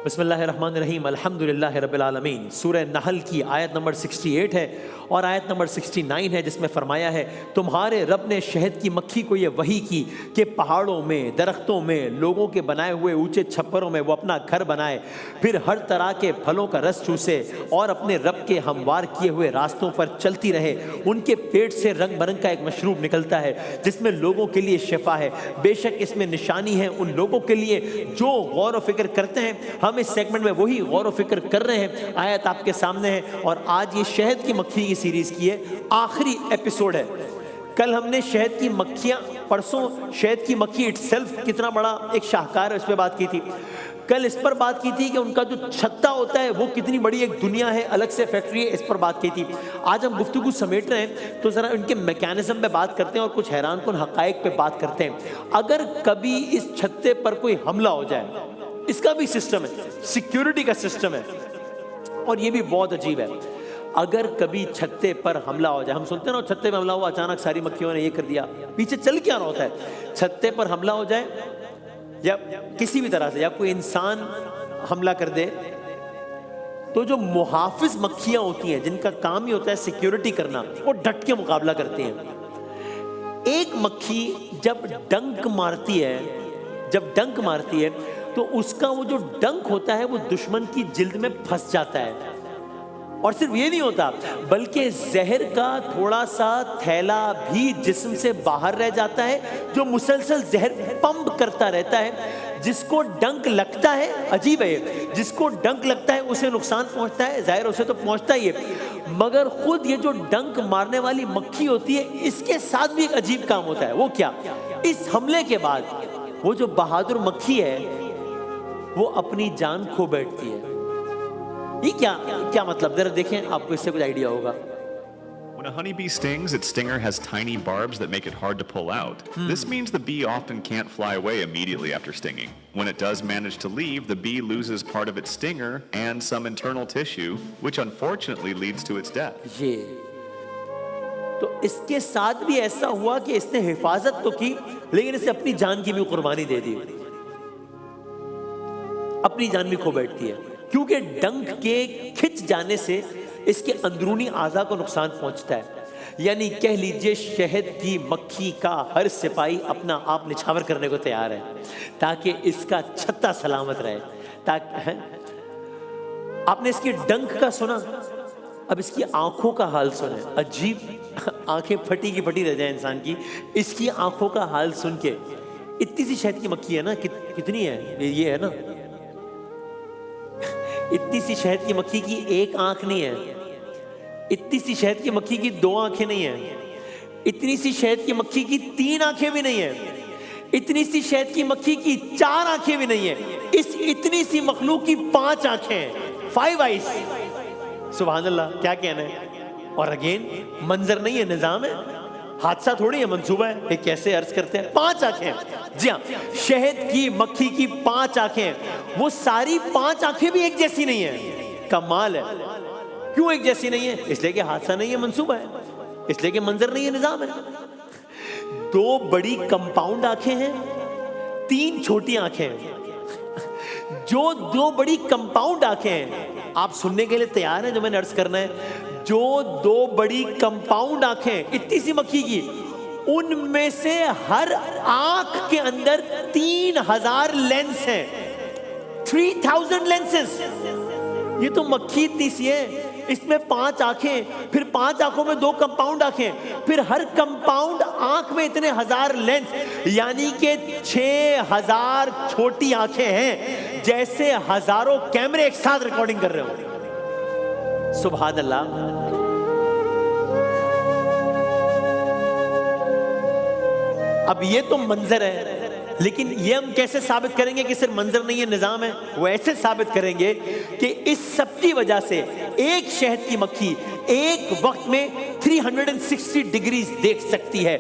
بسم اللہ الرحمن الرحیم الحمدللہ رب العالمین۔ سورہ نحل کی آیت نمبر 68 ہے اور آیت نمبر 69 ہے، جس میں فرمایا ہے تمہارے رب نے شہد کی مکھی کو یہ وحی کی کہ پہاڑوں میں، درختوں میں، لوگوں کے بنائے ہوئے اونچے چھپروں میں وہ اپنا گھر بنائے، پھر ہر طرح کے پھلوں کا رس چوسے اور اپنے رب کے ہموار کیے ہوئے راستوں پر چلتی رہے۔ ان کے پیٹ سے رنگ برنگ کا ایک مشروب نکلتا ہے جس میں لوگوں کے لیے شفا ہے، بے شک اس میں نشانی ہے ان لوگوں کے لیے جو غور و فکر کرتے ہیں۔ ہم اس سیگمنٹ میں وہی غور و فکر کر رہے ہیں۔ آیت آپ کے سامنے ہے اور آج یہ شہد کی مکھی کی سیریز کی ہے، آخری ایپیسوڈ ہے۔ کل ہم نے شہد کی مکھیاں، پرسوں شہد کی مکھی اٹ سیلف کتنا بڑا ایک شاہکار ہے اس پہ بات کی تھی۔ کل اس پر بات کی تھی کہ ان کا جو چھتا ہوتا ہے وہ کتنی بڑی ایک دنیا ہے، الگ سے فیکٹری ہے، اس پر بات کی تھی۔ آج ہم گفتگو سمیٹ رہے ہیں تو ذرا ان کے میکینزم پہ بات کرتے ہیں اور کچھ حیران کن حقائق پہ بات کرتے ہیں۔ اگر کبھی اس چھتے پر کوئی حملہ ہو جائے، اس کا بھی سسٹم ہے، سیکیورٹی کا سسٹم ہے، اور یہ بھی بہت عجیب ہے۔ اگر کبھی چھتے پر حملہ ہو جائے، ہم سنتے ہیں نا چھتے پہ حملہ ہوا، اچانک ساری مکھیوں نے یہ کر دیا، پیچھے چل کیا رہا ہوتا ہے؟ چھتے پر حملہ ہو جائے یا کسی بھی طرح سے، یا کوئی انسان حملہ کر دے، تو جو محافظ مکھیاں ہوتی ہیں جن کا کام ہی ہوتا ہے سیکیورٹی کرنا، وہ ڈٹ کے مقابلہ کرتی ہیں۔ ایک مکھی جب ڈنک مارتی ہے تو اس کا وہ جو ڈنک ہوتا ہے وہ دشمن کی جلد میں پھنس جاتا ہے، اور صرف یہ نہیں ہوتا بلکہ زہر کا تھوڑا سا تھیلا بھی جسم سے باہر رہ جاتا ہے جو مسلسل زہر پمپ کرتا رہتا ہے۔ جس کو ڈنک لگتا ہے، عجیب ہے یہ، جس کو ڈنک لگتا ہے اسے نقصان پہنچتا ہے، ظاہر اسے تو پہنچتا ہی ہے، مگر خود یہ جو ڈنک مارنے والی مکھی ہوتی ہے اس کے ساتھ بھی ایک عجیب کام ہوتا ہے۔ وہ کیا؟ اس حملے کے بعد وہ جو بہادر مکھی ہے وہ اپنی جان کھو بیٹھتی ہے۔ یہ کیا مطلب؟ ذرا دیکھیں، آپ کو اس سے کچھ آئیڈیا ہوگا۔ When a honeybee stings, its stinger has tiny barbs that make it hard to pull out. This means the bee often can't fly away immediately after stinging. When it does manage to leave, the bee loses part of its stinger and some internal tissue, which unfortunately leads to its death. یہ تو اس کے ساتھ بھی ایسا ہوا کہ اس نے حفاظت تو کی لیکن اسے اپنی جان کی بھی قربانی دے دی، اپنی جان بھی کھو بیٹھتی ہے، کیونکہ ڈنک کے کھچ جانے سے اس کے اندرونی اعضاء کو نقصان پہنچتا ہے۔ یعنی کہہ لیجئے شہد کی مکھی کا ہر سپاہی اپنا آپ نچھاور کرنے کو تیار ہے تاکہ اس کا چھتا سلامت رہے۔ آپ نے اس کی ڈنک کا سنا، اب اس کی آنکھوں کا حال سنیں، عجیب، آنکھیں پھٹی کی پھٹی رہ جائیں انسان کی۔ اس کی آنکھوں کا حال سن کے، اتنی سی شہد کی مکھی ہے نا، کتنی ہے یہ ہے نا، اتنی سی شہد کی مکھی کی ایک آنکھ نہیں ہے، اتنی سی شہد کی مکھی کی دو آنکھیں نہیں ہیں، اتنی سی شہد کی مکھی کی تین آنکھیں بھی نہیں ہیں، اتنی سی شہد کی مکھی کی چار آنکھیں بھی نہیں ہیں، اس اتنی سی مخلوق کی 5 آنکھیں ہیں، 5 آئیز۔ سبحان اللہ، کیا کہنا ہے۔ اور اگین منظر نہیں ہے، نظام ہے، حادثہ تھوڑی ہے، منصوبہ ہے۔ یہ کیسے عرض کرتے ہیں؟ 5 آنکھیں، جی ہاں، شہد کی مکھی کی 5 آنکھیں، وہ ساری 5 آنکھیں بھی ایک جیسی نہیں ہیں۔ کمال ہے۔ کیوں ایک جیسی نہیں ہے؟ اس لیے کہ حادثہ نہیں ہے، منصوبہ ہے، اس لیے کہ منظر نہیں ہے، نظام ہے۔ 2 بڑی کمپاؤنڈ آنکھیں ہیں، 3 چھوٹی آنکھیں ہیں۔ جو 2 بڑی کمپاؤنڈ آنکھیں ہیں، آپ سننے کے لیے تیار ہیں جو میں نے عرض کرنا ہے؟ جو 2 بڑی کمپاؤنڈ آنکھیں اتنی سی مکھی کی، ان میں سے ہر آنکھ کے اندر 3000 لینس ہیں، 3000 لینسز۔ یہ تو مکھی اتنی سی ہے، اس میں 5 آنکھیں، پھر 5 آنکھوں میں 2 کمپاؤنڈ آنکھیں، پھر ہر کمپاؤنڈ آنکھ میں اتنے 1000 لینس، یعنی کہ 6000 چھوٹی آنکھیں ہیں، جیسے ہزاروں کیمرے ایک ساتھ ریکارڈنگ کر رہے ہوں۔ سبحان اللہ۔ اب یہ تو منظر ہے، لیکن یہ ہم کیسے ثابت کریں گے کہ صرف منظر نہیں ہے، نظام ہے؟ وہ ایسے ثابت کریں گے کہ اس سب کی وجہ سے ایک شہد کی مکھی ایک وقت میں 360 ڈگریز دیکھ سکتی ہے۔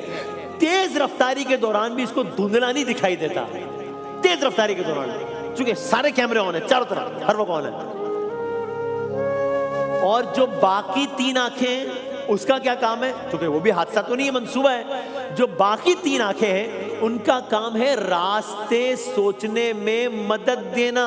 تیز رفتاری کے دوران بھی اس کو دھندلا نہیں دکھائی دیتا، تیز رفتاری کے دوران، چونکہ سارے کیمرے آن ہیں چاروں طرف، ہر وقت آن ہے۔ اور جو باقی 3 آنکھیں، اس کا کیا کام ہے؟ چونکہ وہ بھی حادثہ تو نہیں ہے، منصوبہ ہے۔ جو باقی 3 آنکھیں ہیں ان کا کام ہے راستے سوچنے میں مدد دینا۔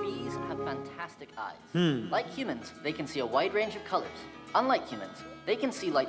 Bees have fantastic eyes. Like humans, they can see a wide range of colors. Unlike humans, they can see light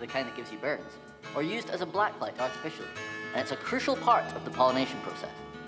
the kind that gives you burns, or used as a black light artificially. And it's a crucial part of the pollination process.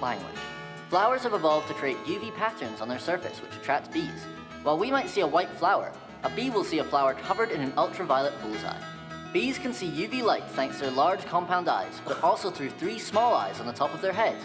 language. Flowers have evolved to create UV patterns on their surface which attract bees. While we might see a white flower, a bee will see a flower covered in an ultraviolet bullseye. Bees can see UV light thanks to their large compound eyes, but also through 3 small eyes on the top of their heads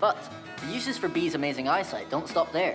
But the uses for bees' amazing eyesight don't stop there.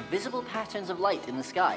invisible patterns of light in the sky.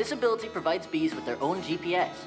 This ability provides bees with their own GPS.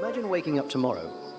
Imagine waking up tomorrow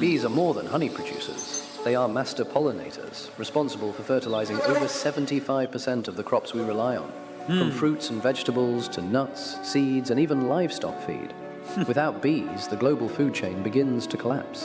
Bees are more than honey producers. They are master pollinators, responsible for fertilizing over 75% of the crops we rely on, from fruits and vegetables to nuts, seeds, and even livestock feed. Without bees, the global food chain begins to collapse.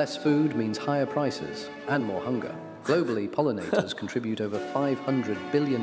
Less food means higher prices and more hunger. Globally, pollinators contribute over $500 billion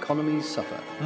economies suffer.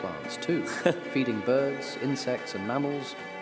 plants too, feeding birds, insects, and mammals.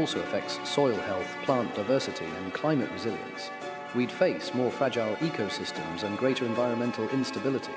also affects soil health, plant diversity, and climate resilience. We'd face more fragile ecosystems and greater environmental instability.